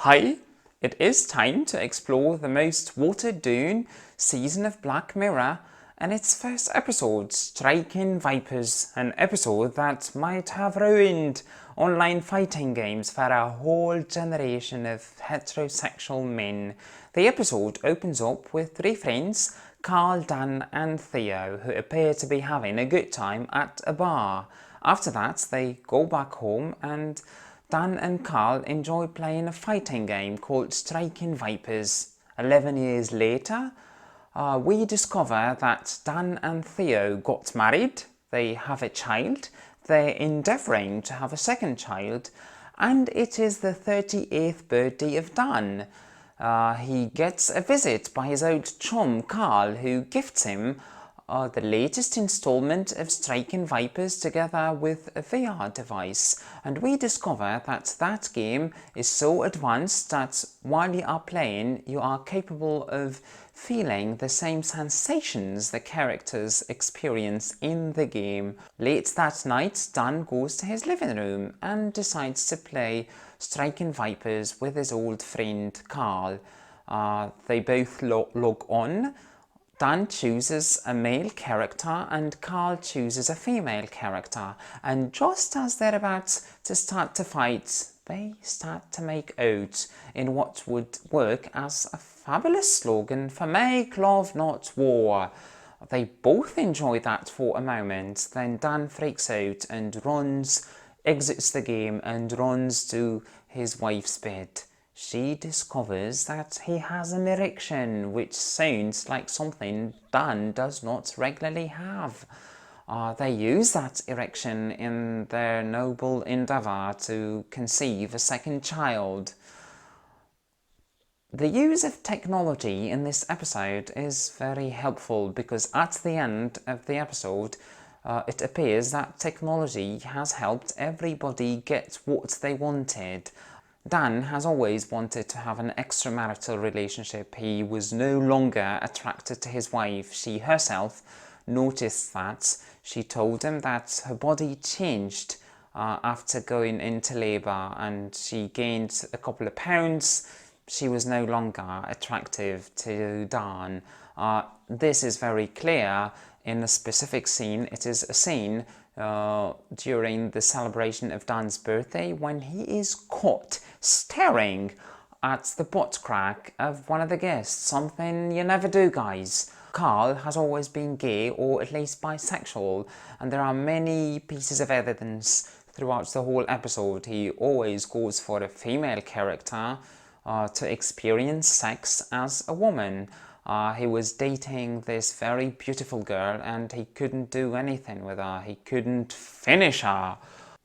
Hi, it is time to explore the most watered-down season of Black Mirror and its first episode, Striking Vipers, an episode that might have ruined online fighting games for a whole generation of heterosexual men. The episode opens up with three friends, Carl, Dan and Theo, who appear to be having a good time at a bar. After that, they go back home and Dan and Carl enjoy playing a fighting game called Striking Vipers. 11 years later, we discover that Dan and Theo got married, they have a child, they're endeavouring to have a second child, and it is the 38th birthday of Dan. He gets a visit by his old chum Carl, who gifts him the latest installment of Striking Vipers together with a VR device, and we discover that that game is so advanced that while you are playing you are capable of feeling the same sensations the characters experience in the game. Late that night, Dan goes to his living room and decides to play Striking Vipers with his old friend Carl. They both log on. Dan chooses a male character and Carl chooses a female character, and just as they're about to start to fight, they start to make out in what would work as a fabulous slogan for Make Love Not War. They both enjoy that for a moment, then Dan freaks out and exits the game and runs to his wife's bed. She discovers that he has an erection, which sounds like something Dan does not regularly have. They use that erection in their noble endeavour to conceive a second child. The use of technology in this episode is very helpful because at the end of the episode, it appears that technology has helped everybody get what they wanted. Dan has always wanted to have an extramarital relationship. He was no longer attracted to his wife. She herself noticed that. She told him that her body changed after going into labour and she gained a couple of pounds. She was no longer attractive to Dan. This is very clear in a specific scene. It is a scene during the celebration of Dan's birthday when he is caught staring at the butt crack of one of the guests, something you never do, guys. Carl has always been gay or at least bisexual, and there are many pieces of evidence throughout the whole episode. He always goes for a female character to experience sex as a woman. He was dating this very beautiful girl and he couldn't do anything with her. He couldn't finish her.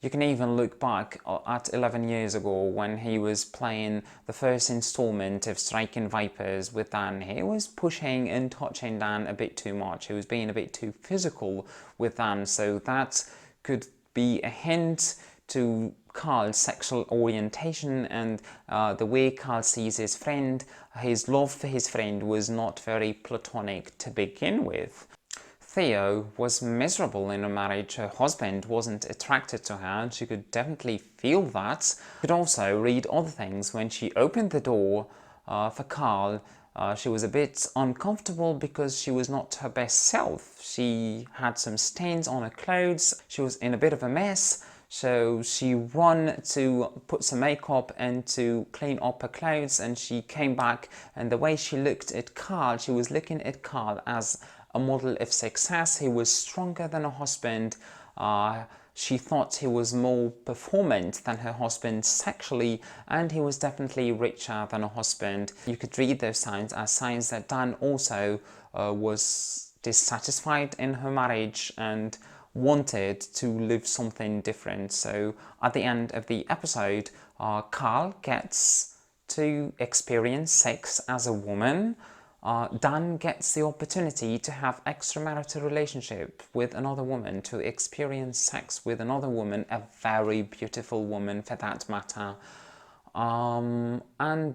You can even look back at 11 years ago when he was playing the first installment of Striking Vipers with Dan. He was pushing and touching Dan a bit too much. He was being a bit too physical with Dan, so that could be a hint to Carl's sexual orientation and the way Carl sees his friend. His love for his friend was not very platonic to begin with. Theo was miserable in her marriage. Her husband wasn't attracted to her and she could definitely feel that. She could also read other things. When she opened the door for Carl, she was a bit uncomfortable because she was not her best self. She had some stains on her clothes. She was in a bit of a mess. So she ran to put some makeup and to clean up her clothes, and she came back, and the way she looked at Carl, she was looking at Carl as a model of success. He was stronger than her husband. She thought he was more performant than her husband sexually, and he was definitely richer than her husband. You could read those signs as signs that Dan also was dissatisfied in her marriage and wanted to live something different. So at the end of the episode, Carl gets to experience sex as a woman. Dan gets the opportunity to have extramarital relationship with another woman, to experience sex with another woman, a very beautiful woman for that matter. And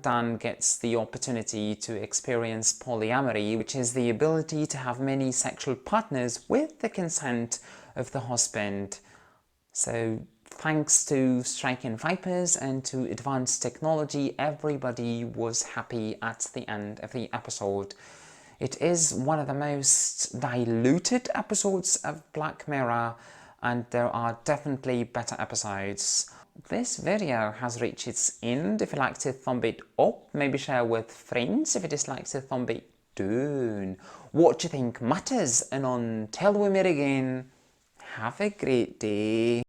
Dan gets the opportunity to experience polyamory, which is the ability to have many sexual partners with the consent of the husband. So Thanks to striking Vipers and to advanced technology, everybody was happy at the end of the episode. It is one of the most diluted episodes of Black Mirror, and there are definitely better episodes. This video has reached its end. If you liked it, thumb it up. Maybe share with friends. If you disliked it, thumb it down. What do you think matters? And until we meet again, have a great day.